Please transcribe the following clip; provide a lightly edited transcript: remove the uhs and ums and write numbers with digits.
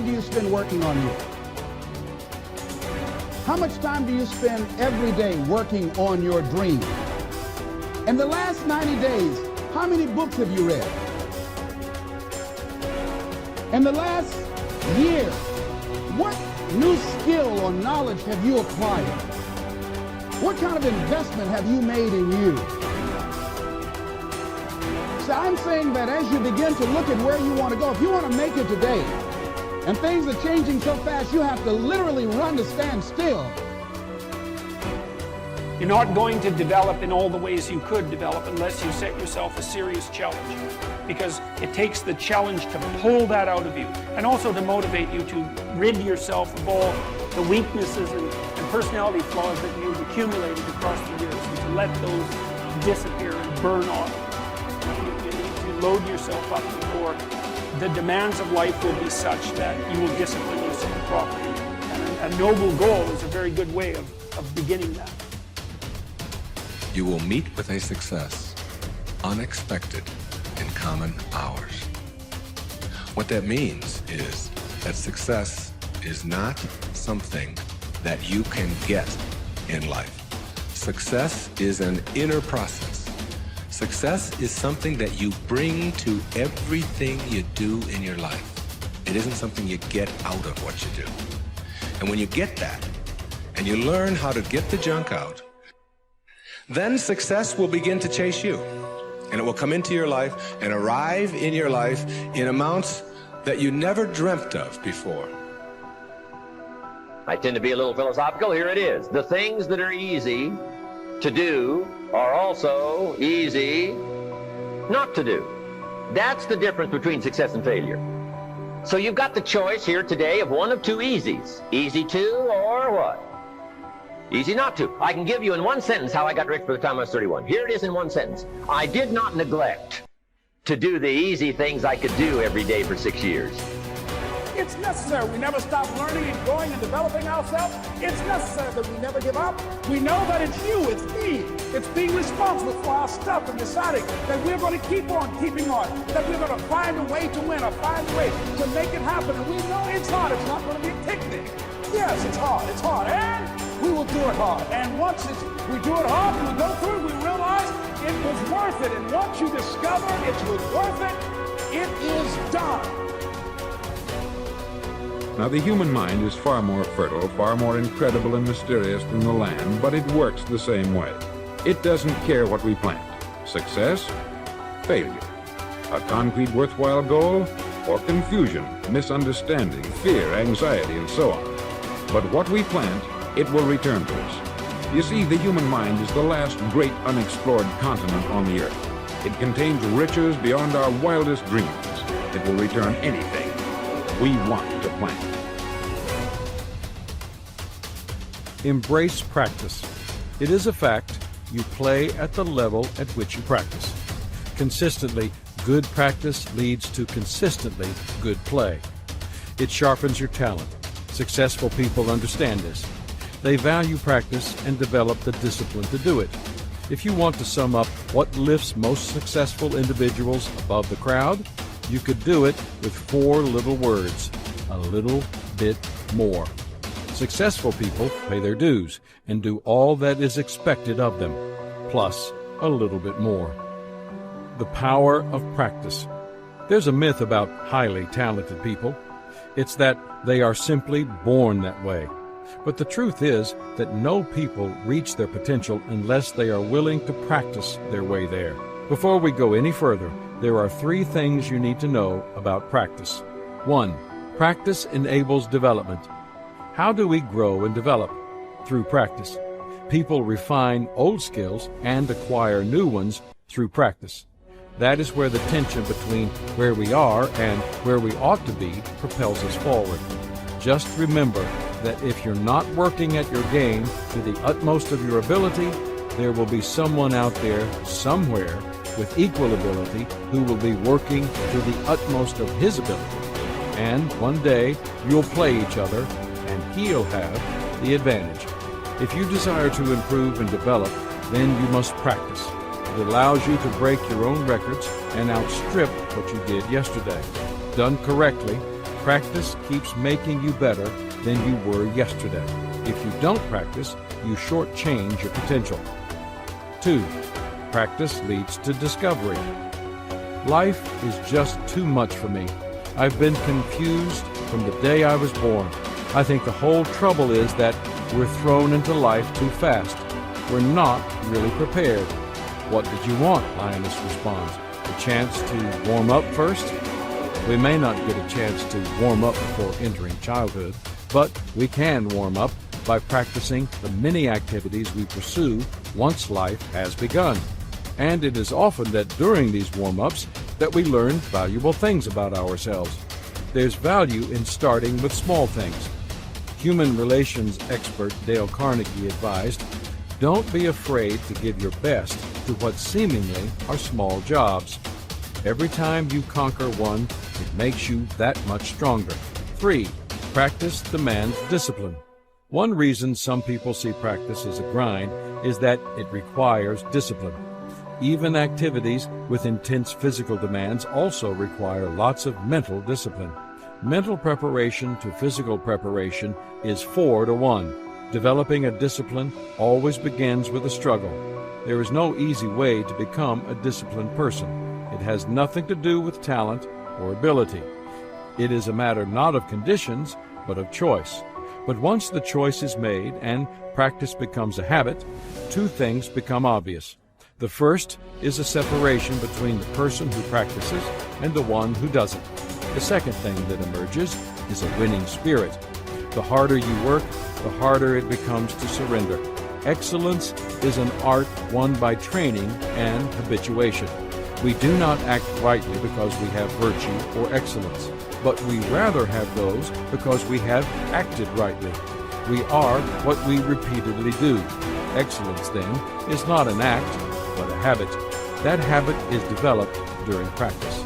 do you spend working on you? How much time do you spend every day working on your dream? In the last 90 days, how many books have you read? In the last year, what new skill or knowledge have you acquired? What kind of investment have you made in you? So I'm saying that as you begin to look at where you want to go, if you want to make it today, and things are changing so fast, you have to literally run to stand still. You're not going to develop in all the ways you could develop unless you set yourself a serious challenge, because it takes the challenge to pull that out of you and also to motivate you to rid yourself of all the weaknesses and personality flaws that you've accumulated across the years, and to let those disappear and burn off. You need to load yourself up before the demands of life will be such that you will discipline yourself properly. And a noble goal is a very good way of beginning that. You will meet with a success unexpected in common hours. What that means is that success is not something that you can get in life. Success is an inner process. Success is something that you bring to everything you do in your life. It isn't something you get out of what you do. And when you get that, and you learn how to get the junk out, then success will begin to chase you. And it will come into your life and arrive in your life in amounts that you never dreamt of before. I tend to be a little philosophical. Here it is. The things that are easy to do are also easy not to do. That's the difference between success and failure. So you've got the choice here today of one of two easies. Easy to or what? Easy not to. I can give you in one sentence how I got rich by the time I was 31. Here it is in one sentence. I did not neglect to do the easy things I could do every day for 6 years. It's necessary. We never stop learning and growing and developing ourselves. It's necessary that we never give up. We know that it's you, it's me. It's being responsible for our stuff and deciding that we're going to keep on keeping on, that we're going to find a way to win or find a way to make it happen. And we know it's hard. It's not going to be a picnic. Yes, it's hard, and we will do it hard. And once we do it hard, we go through it, we realize it was worth it. And once you discover it was worth it, it is done. Now, the human mind is far more fertile, far more incredible and mysterious than the land, but it works the same way. It doesn't care what we plant. Success, failure, a concrete worthwhile goal, or confusion, misunderstanding, fear, anxiety, and so on. But what we plant, it will return to us. You see, the human mind is the last great unexplored continent on the earth. It contains riches beyond our wildest dreams. It will return anything we want to plant. Embrace practice. It is a fact you play at the level at which you practice. Consistently, good practice leads to consistently good play. It sharpens your talent. Successful people understand this. They value practice and develop the discipline to do it. If you want to sum up what lifts most successful individuals above the crowd, you could do it with 4 little words: a little bit more. Successful people pay their dues and do all that is expected of them, plus a little bit more. The power of practice. There's a myth about highly talented people. It's that they are simply born that way. But the truth is that no people reach their potential unless they are willing to practice their way there. Before we go any further, there are 3 things you need to know about practice. 1. Practice enables development. How do we grow and develop? Through practice. People refine old skills and acquire new ones through practice. That is where the tension between where we are and where we ought to be propels us forward. Just remember that if you're not working at your game to the utmost of your ability, there will be someone out there somewhere with equal ability who will be working to the utmost of his ability. And one day you'll play each other and he'll have the advantage. If you desire to improve and develop, then you must practice. It allows you to break your own records and outstrip what you did yesterday. Done correctly, Practice keeps making you better than you were yesterday. If you don't practice, you shortchange your potential. 2. Practice leads to discovery. Life is just too much for me. I've been confused from the day I was born. I think the whole trouble is that we're thrown into life too fast. We're not really prepared. What did you want? Lioness responds. A chance to warm up first? We may not get a chance to warm up before entering childhood, but we can warm up by practicing the many activities we pursue once life has begun. And it is often that during these warm-ups that we learn valuable things about ourselves. There's value in starting with small things. Human relations expert Dale Carnegie advised, don't be afraid to give your best to what seemingly are small jobs. Every time you conquer one, it makes you that much stronger. 3. Practice demands discipline. One reason some people see practice as a grind is that it requires discipline. Even activities with intense physical demands also require lots of mental discipline. Mental preparation to physical preparation is 4 to 1. Developing a discipline always begins with a struggle. There is no easy way to become a disciplined person. It has nothing to do with talent or ability. It is a matter not of conditions, but of choice. But once the choice is made and practice becomes a habit, 2 things become obvious. The first is a separation between the person who practices and the one who doesn't. The second thing that emerges is a winning spirit. The harder you work, the harder it becomes to surrender. Excellence is an art won by training and habituation. We do not act rightly because we have virtue or excellence, but we rather have those because we have acted rightly. We are what we repeatedly do. Excellence, then, is not an act, but a habit. That habit is developed during practice.